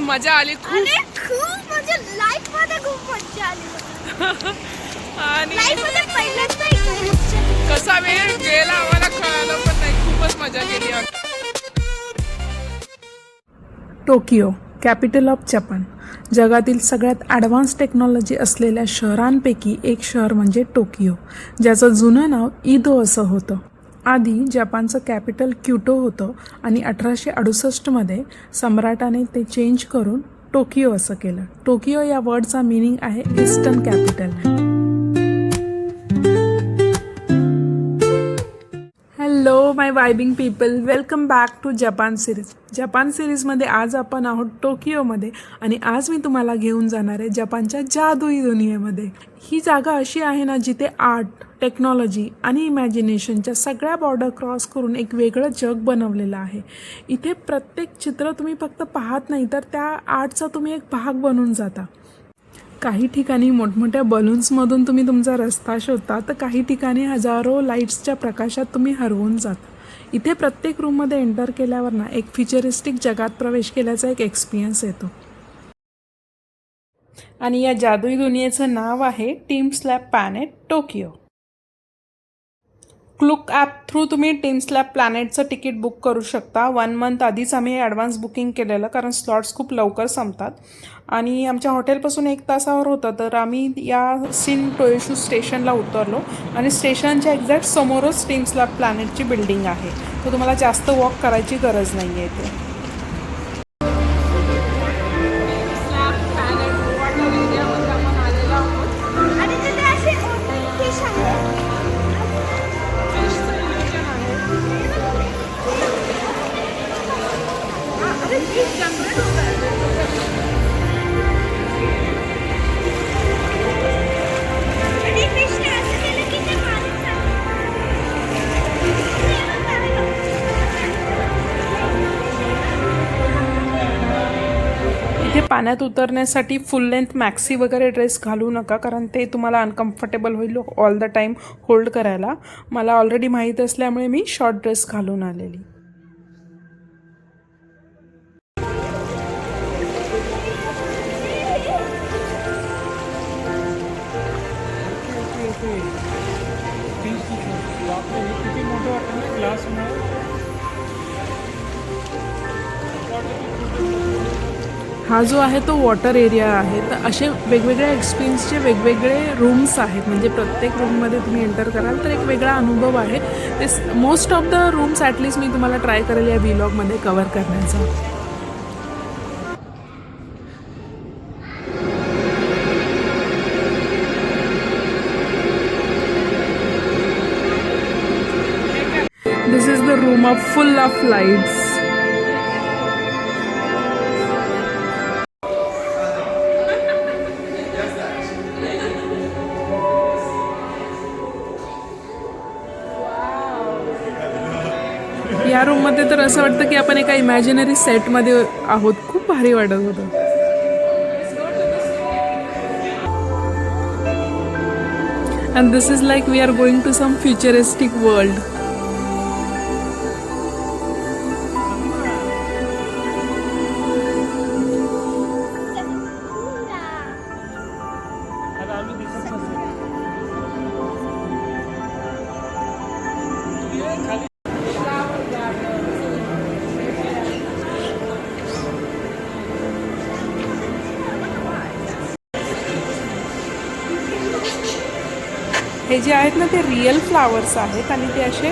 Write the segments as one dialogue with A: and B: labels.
A: मजा आली
B: खूप म्हणजे लाईफ मध्ये खूप मजा आली
A: आणि
B: लाईफ मध्ये पहिल्यांदा
A: कसा वेळ गेला आम्हाला कळालं पण नाही. खूपच मजा केली.
C: Tokyo, capital of Japan. जगातील सगळ्यात ॲडव्हान्स टेक्नॉलॉजी असलेल्या शहरांपैकी एक शहर म्हणजे टोकियो, ज्याचं जुनं नाव इदो असं होतं. आधी जपानचं कॅपिटल क्योटो होतं आणि 1868मध्ये सम्राटाने ते चेंज करून टोकियो असं केलं. टोकियो या वर्डचा मिनिंग आहे eastern capital. Hello my vibing people, welcome back to Japan series. Japan सिरीजमध्ये आज आपण आहोत टोकियोमध्ये आणि आज मी तुम्हाला घेऊन जाणार आहे जपानच्या जादुई दुनियेमध्ये. ही जागा अशी आहे ना, जिथे आर्ट, टेक्नॉलॉजी आणि इमॅजिनेशनच्या सगळ्या बॉर्डर क्रॉस करून एक वेगळं जग बनवलेलं आहे. इथे प्रत्येक चित्र तुम्ही फक्त पाहत नाही तर त्या आर्टचा तुम्ही एक भाग बनून जाता. काही ठिकाणी मोठमोठ्या बलून्समधून तुम्ही तुमचा रस्ता शोधता, तर काही ठिकाणी हजारो लाईट्सच्या प्रकाशात तुम्ही हरवून जाता. इथे प्रत्येक रूममध्ये एंटर केल्यावर ना एक फ्युचरिस्टिक जगात प्रवेश केल्याचा एक एक्सपिरियन्स येतो. आणि या जादुई दुनियेचं नाव आहे team slab planet Tokyo. Klook app through तुम्ही टीम स्लॅब प्लॅनेटचं तिकीट बुक करू शकता. 1 मंथ आधीच आम्ही ॲडव्हान्स बुकिंग केलेलं, कारण स्लॉट्स खूप लवकर संपतात आणि आमच्या हॉटेलपासून 1 तासावर होतं. तर आम्ही या सिन टोयोशू स्टेशनला उतरलो आणि स्टेशनच्या एक्झॅक्ट समोरच टीम स्लॅब प्लॅनेटची बिल्डिंग आहे. तर तुम्हाला जास्त वॉक करायची गरज नाही आहे इथे. इथे पाण्यात उतरण्यासाठी फुल लेंथ मॅक्सी वगैरे ड्रेस घालू नका, कारण ते तुम्हाला अनकम्फर्टेबल होईल ऑल द टाईम होल्ड करायला. मला ऑलरेडी माहीत असल्यामुळे मी शॉर्ट ड्रेस घालून आलेली. हा जो आहे तो वॉटर एरिया आहे. तर असे वेगवेगळ्या एक्सपिरियन्सचे वेगवेगळे रूम्स आहेत. म्हणजे प्रत्येक रूममध्ये तुम्ही एंटर कराल तर एक वेगळा अनुभव आहे. ते most of the rooms at least मी तुम्हाला ट्राय करेल या व्लॉगमध्ये कवर करण्याचा. This is the room of full of lights. या रूममध्ये तर असं वाटतं की आपण एका इमॅजिनरी सेटमध्ये आहोत. खूप भारी वाटत होतं. And this is like we are going to some futuristic world. हे जे आहेत ना ते रिअल फ्लावर्स आहेत आणि ते असे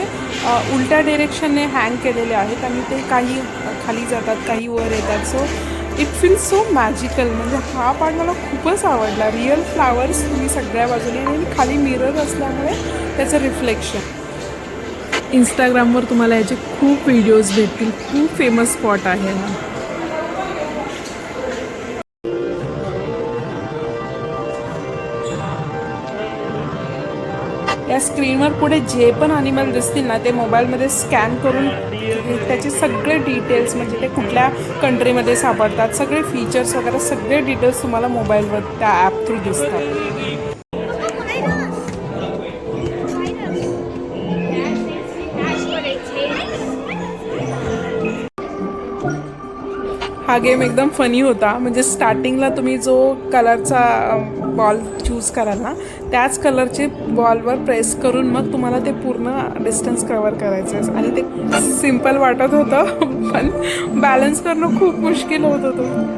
C: उलट्या डिरेक्शनने हँग केलेले आहेत आणि ते काही खाली जातात, काही वर येतात. So it feels so magical. म्हणजे हा पार्ट मला खूपच आवडला. रिअल फ्लावर्स तुम्ही सगळ्या बाजूने आणि खाली मिरर असल्यामुळे त्याचं रिफ्लेक्शन. इंस्टाग्रामवर तुम्हाला याचे खूप व्हिडिओज भेटतील. खूप फेमस स्पॉट आहे हा. या स्क्रीनवर पुढे जे पण ॲनिमल दिसतील ना ते मोबाईलमध्ये स्कॅन करून त्याचे सगळे डिटेल्स, म्हणजे ते कुठल्या कंट्रीमध्ये सापडतात, सगळे फीचर्स वगैरे सगळे डिटेल्स तुम्हाला मोबाईलवर त्या ॲप थ्रू दिसतात. हा गेम एकदम फनी होता. म्हणजे स्टार्टिंगला तुम्ही जो कलरचा बॉल चूज कराल ना त्याच कलरचे बॉलवर प्रेस करून मग तुम्हाला ते पूर्ण डिस्टन्स कवर करायचं आहे. आणि ते सिम्पल वाटत होतं पण बॅलन्स करणं खूप मुश्किल होत होतं.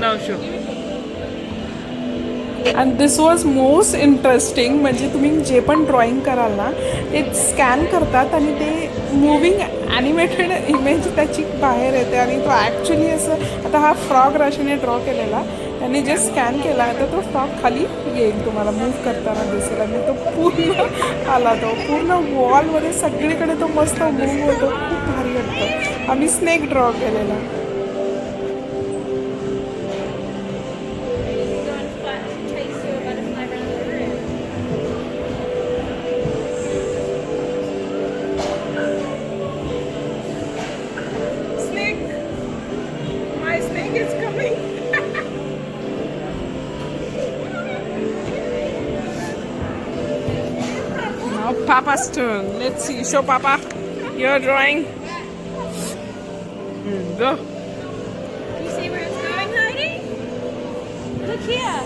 A: No, sure.
C: And this was most interesting. म्हणजे तुम्ही जे पण ड्रॉइंग कराल ना ते स्कॅन करतात आणि ते मूविंग ॲनिमेटेड इमेज त्याची बाहेर येते आणि तो ॲक्च्युली असं आता हा फ्रॉग राशीने ड्रॉ केलेला त्याने जे स्कॅन केला तर तो फ्रॉग खाली येईल तुम्हाला मूव्ह करताना दिसेल आणि तो पूर्ण आला तो पूर्ण वॉलमध्ये सगळीकडे तो मस्त मूव्ह होतो. खूप भारी वाटतं. आम्ही स्नेक ड्रॉ केलेला.
A: Papa's turn. Let's see. Show Papa your drawing. Go.
B: You see where it's going, Heidi? Look here.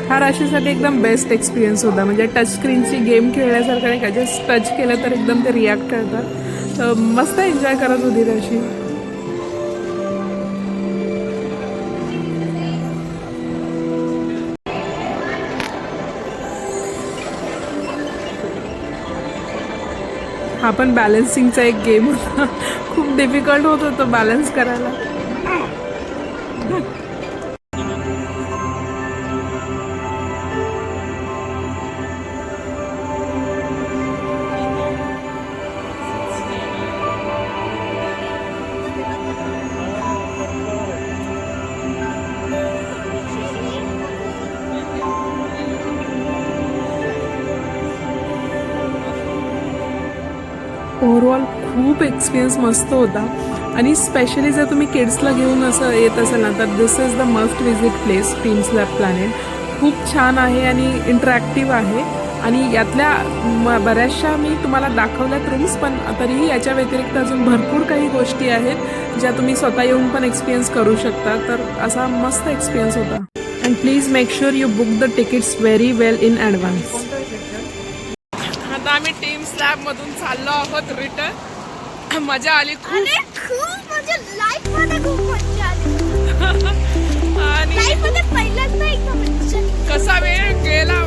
C: हा राशीसाठी एकदम बेस्ट एक्सपिरियन्स होता. म्हणजे टच स्क्रीनची गेम खेळल्यासारखं नाही का जस्ट टच केलं तर एकदम ते रिॲक्ट करतात. तर मस्त एन्जॉय करत होती राशी. हा पण बॅलन्सिंगचा एक गेम होता. खूप डिफिकल्ट होत होतं बॅलन्स करायला. ओव्हरऑल खूप एक्सपिरियन्स मस्त होता. आणि स्पेशली जर तुम्ही किड्सला घेऊन असं येत असाल ना तर this is the must visit place teams lab planet. खूप छान आहे आणि इंटरॅक्टिव्ह आहे. आणि यातल्या बऱ्याचशा मी तुम्हाला दाखवल्यात रूम्स पण तरीही याच्या व्यतिरिक्त अजून भरपूर काही गोष्टी आहेत ज्या तुम्ही स्वतः येऊन पण एक्सपिरियन्स करू शकता. तर असा मस्त एक्सपिरियन्स होता. And please make sure you book the tickets very well in advance.
A: आता आम्ही टीम स्लॅब मधून चाललो आहोत रिटर्न. मजा आली खूप.
B: अरे खूप म्हणजे लाईफ मध्ये खूप मजा आली.
A: आणि
B: लाईफ मध्ये पहिल्यांदा एकदम मजा आली.
A: कसा वेळ गेला